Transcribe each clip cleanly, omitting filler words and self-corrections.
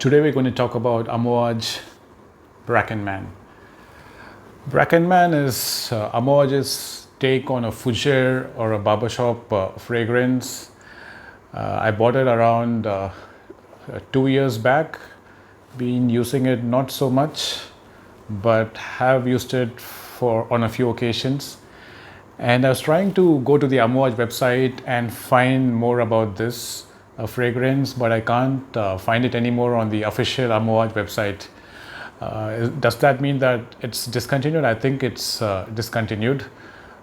Today we're going to talk about Amouage Bracken Man. Bracken Man is Amouage's take on a fougere or a barbershop fragrance. I bought it around 2 years back. Been using it not so much, but have used it on a few occasions. And I was trying to go to the Amouage website and find more about this fragrance, but I can't find it anymore on the official Amouage website. Does that mean that it's discontinued? I think it's discontinued,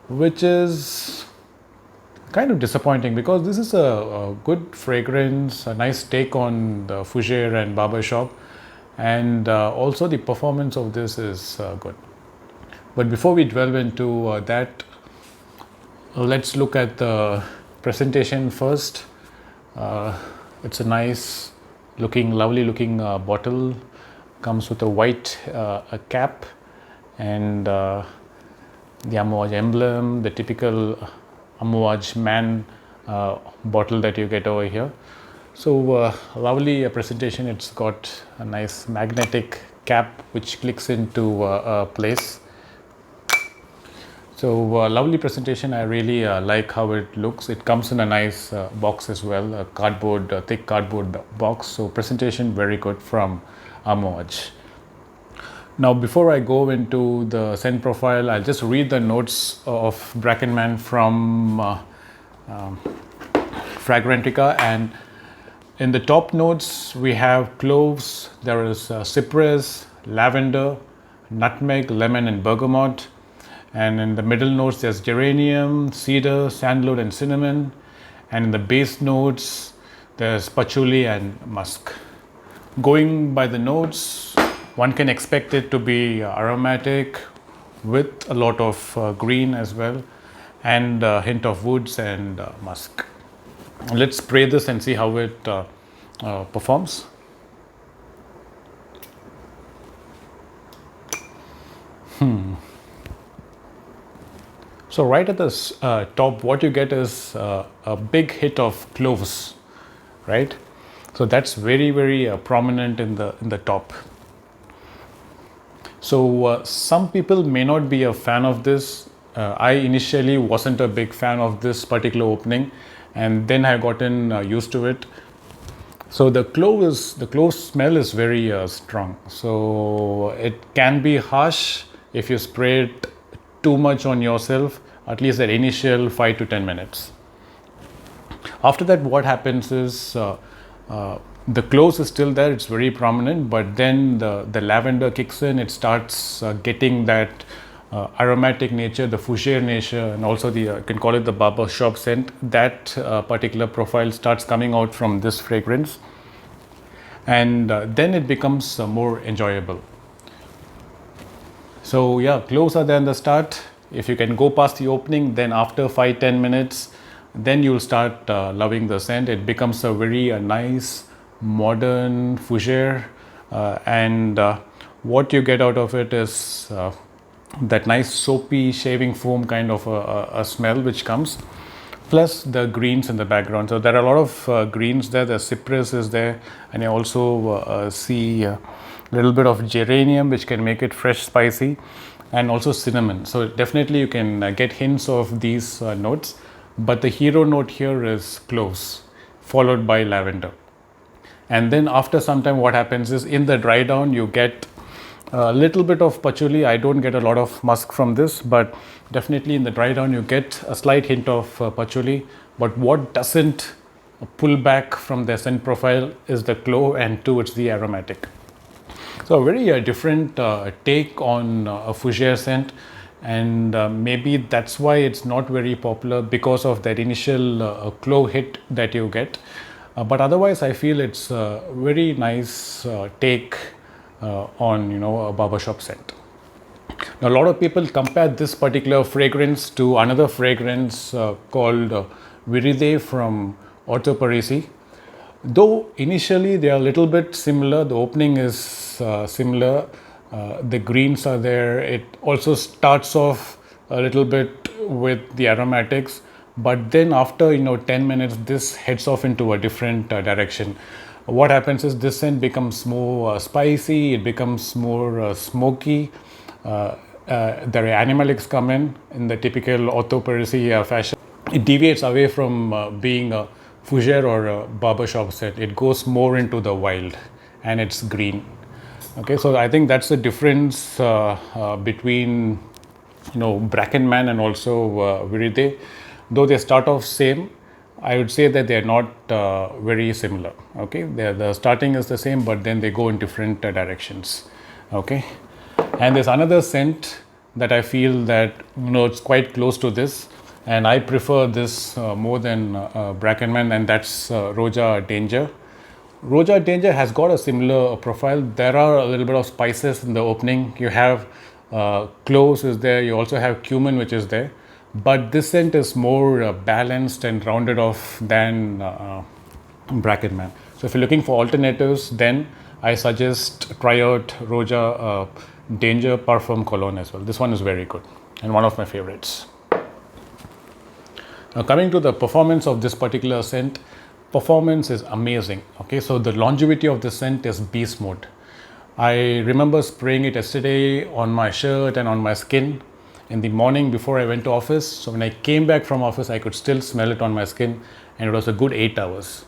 which is kind of disappointing because this is a good fragrance, a nice take on the fougere and barbershop, and also the performance of this is good. But before we delve into that, let's look at the presentation first. It's a nice looking, lovely looking bottle. Comes with a white a cap and the Amouage emblem, the typical Amouage Man bottle that you get over here. So lovely presentation. It's got a nice magnetic cap which clicks into place. So lovely presentation. I really like how it looks. It comes in a nice box as well, a cardboard, thick cardboard box. So presentation very good from Amouage. Now before I go into the scent profile, I'll just read the notes of Bracken Man from Fragrantica. And in the top notes we have cloves, there is cypress, lavender, nutmeg, lemon and bergamot. And in the middle notes there's geranium, cedar, sandalwood and cinnamon. And in the base notes there's patchouli and musk. Going by the notes, one can expect it to be aromatic with a lot of green as well, and a hint of woods and musk. Let's spray this and see how it performs. So right at the top, what you get is a big hit of cloves, right? So that's very, very prominent in the top. So some people may not be a fan of this. I initially wasn't a big fan of this particular opening, and then I gotten used to it. So the clove smell is very strong. So it can be harsh if you spray it too much on yourself, at least that initial 5 to 10 minutes. After that, what happens is the cloves is still there, it's very prominent, but then the lavender kicks in. It starts getting that aromatic nature, the fougere nature, and also you can call it the barber shop scent. That particular profile starts coming out from this fragrance, and then it becomes more enjoyable. So yeah, cloves are there in the start. If you can go past the opening, then after 5-10 minutes, then you'll start loving the scent. It becomes a very nice modern fougere, and what you get out of it is that nice soapy shaving foam kind of a smell which comes, plus the greens in the background. So there are a lot of greens there. The cypress is there, and I also see a little bit of geranium which can make it fresh, spicy, and also cinnamon. So definitely you can get hints of these notes, but the hero note here is cloves followed by lavender. And then after some time, what happens is in the dry down you get a little bit of patchouli. I don't get a lot of musk from this, but definitely in the dry down you get a slight hint of patchouli. But what doesn't pull back from the scent profile is the clove, and two, it's the aromatic. So a very different take on a fougere scent, and maybe that's why it's not very popular, because of that initial clove hit that you get. But otherwise, I feel it's a very nice take on a barbershop scent. Now, a lot of people compare this particular fragrance to another fragrance called Viride from Orto Parisi. Though initially they are a little bit similar, the opening is similar, the greens are there. It also starts off a little bit with the aromatics, but then after 10 minutes this heads off into a different direction. what happens is this scent becomes more spicy, it becomes more smoky. The animalics come in the typical Auto Parisi fashion. It deviates away from being a fougere or a barbershop scent. It goes more into the wild, and it's green. Okay, so I think that's the difference between Bracken Man and also Viride. Though they start off same, I would say that they are not very similar. Okay, the starting is the same, but then they go in different directions. Okay, and there's another scent that I feel that it's quite close to this, and I prefer this more than Bracken Man, and that's Roja Danger. Roja Danger has got a similar profile. There are a little bit of spices in the opening. You have cloves is there. You also have cumin, which is there. But this scent is more balanced and rounded off than Bracken Man. So if you're looking for alternatives, then I suggest try out Roja Danger Parfum Cologne as well. This one is very good and one of my favorites. Now coming to the performance of this particular scent, performance is amazing. Okay, so the longevity of the scent is beast mode. I remember spraying it yesterday on my shirt and on my skin in the morning before I went to office. So when I came back from office, I could still smell it on my skin, and it was a good 8 hours.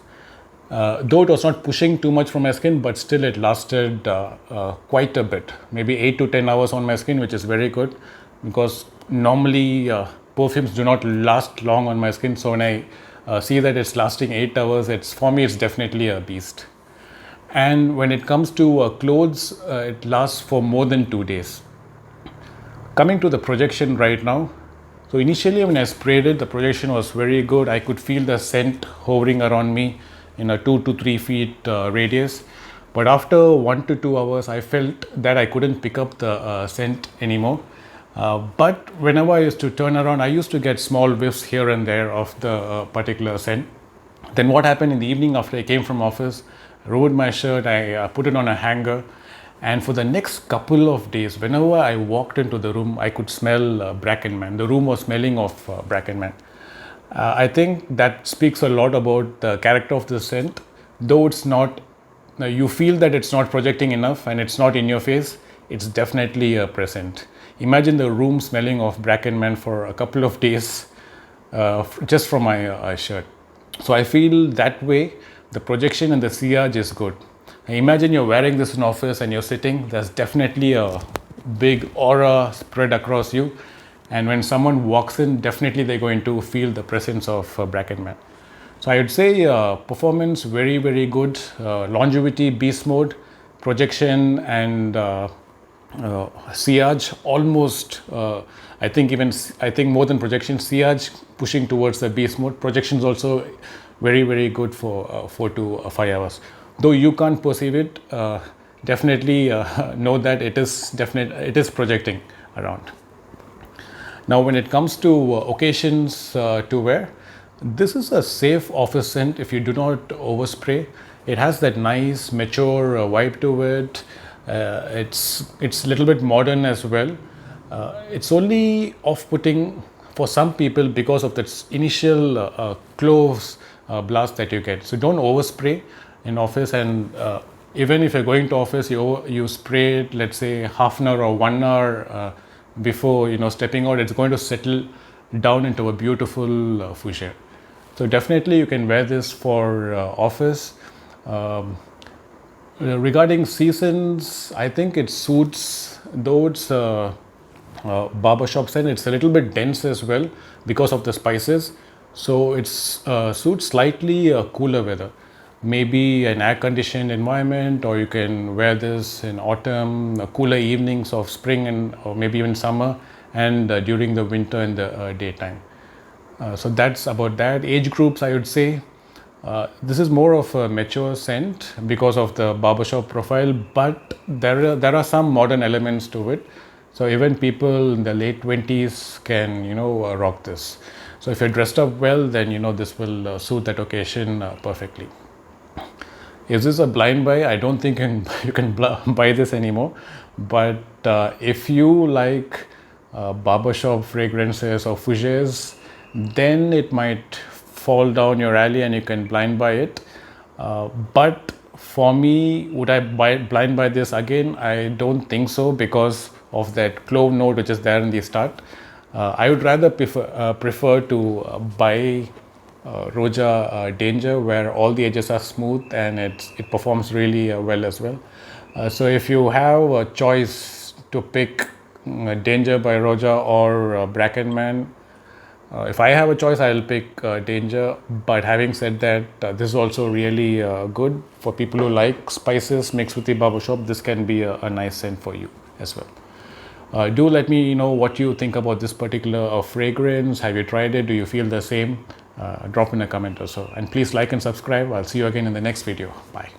Though it was not pushing too much from my skin, but still it lasted quite a bit, maybe 8 to 10 hours on my skin, which is very good because normally perfumes do not last long on my skin. So when I see that it's lasting 8 hours, for me it's definitely a beast. And when it comes to clothes, it lasts for more than 2 days. Coming to the projection right now, so initially when I sprayed it, the projection was very good. I could feel the scent hovering around me in a 2 to 3 feet radius. But after 1 to 2 hours, I felt that I couldn't pick up the scent anymore. But whenever I used to turn around, I used to get small whiffs here and there of the particular scent. Then what happened in the evening after I came from office, I rolled my shirt, I put it on a hanger, and for the next couple of days, whenever I walked into the room, I could smell Bracken Man. The room was smelling of Bracken Man. I think that speaks a lot about the character of the scent. Though it's not, you feel that it's not projecting enough and it's not in your face, it's definitely present. Imagine the room smelling of Bracken Man for a couple of days just from my shirt. So I feel that way, the projection and the sillage is good. Imagine you're wearing this in office and you're sitting, there's definitely a big aura spread across you. And when someone walks in, definitely they're going to feel the presence of Bracken Man. So I would say performance very, very good. Longevity, beast mode, projection and sillage almost, I think more than projection, sillage pushing towards the beast mode. Projection is also very, very good for 4 to 5 hours. Though you can't perceive it, definitely know that it is projecting around. Now when it comes to occasions to wear, this is a safe office scent if you do not overspray. It has that nice mature vibe to it. It's a little bit modern as well. It's only off-putting for some people because of that initial cloves blast that you get. So don't overspray in office, and even if you're going to office, you spray it, let's say half an hour or 1 hour before stepping out. It's going to settle down into a beautiful fougere. So definitely you can wear this for office. Regarding seasons, I think it suits, though it's barbershop scent, it's a little bit dense as well because of the spices. So it suits slightly cooler weather, maybe an air-conditioned environment, or you can wear this in autumn, cooler evenings of spring or maybe even summer, and during the winter in the daytime. So that's about that. Age groups, I would say, this is more of a mature scent because of the barbershop profile, but there are some modern elements to it. So even people in the late 20s can rock this. So if you're dressed up well, then this will suit that occasion perfectly. Is this a blind buy? I don't think you can buy this anymore. But if you like barbershop fragrances or fougeres, then it might fall down your alley and you can blind buy it. But For me, would I blind buy this again? I don't think so, because of that clove note which is there in the start. I would rather prefer to buy Roja Danger, where all the edges are smooth and it performs really well as well. So if you have a choice to pick Danger by Roja or Bracken Man, if I have a choice, I'll pick Danger. But having said that, this is also really good for people who like spices mixed with the barbershop. This can be a nice scent for you as well. Do let me know what you think about this particular fragrance. Have you tried it? Do you feel the same? Drop in a comment or so. And please like and subscribe. I'll see you again in the next video. Bye.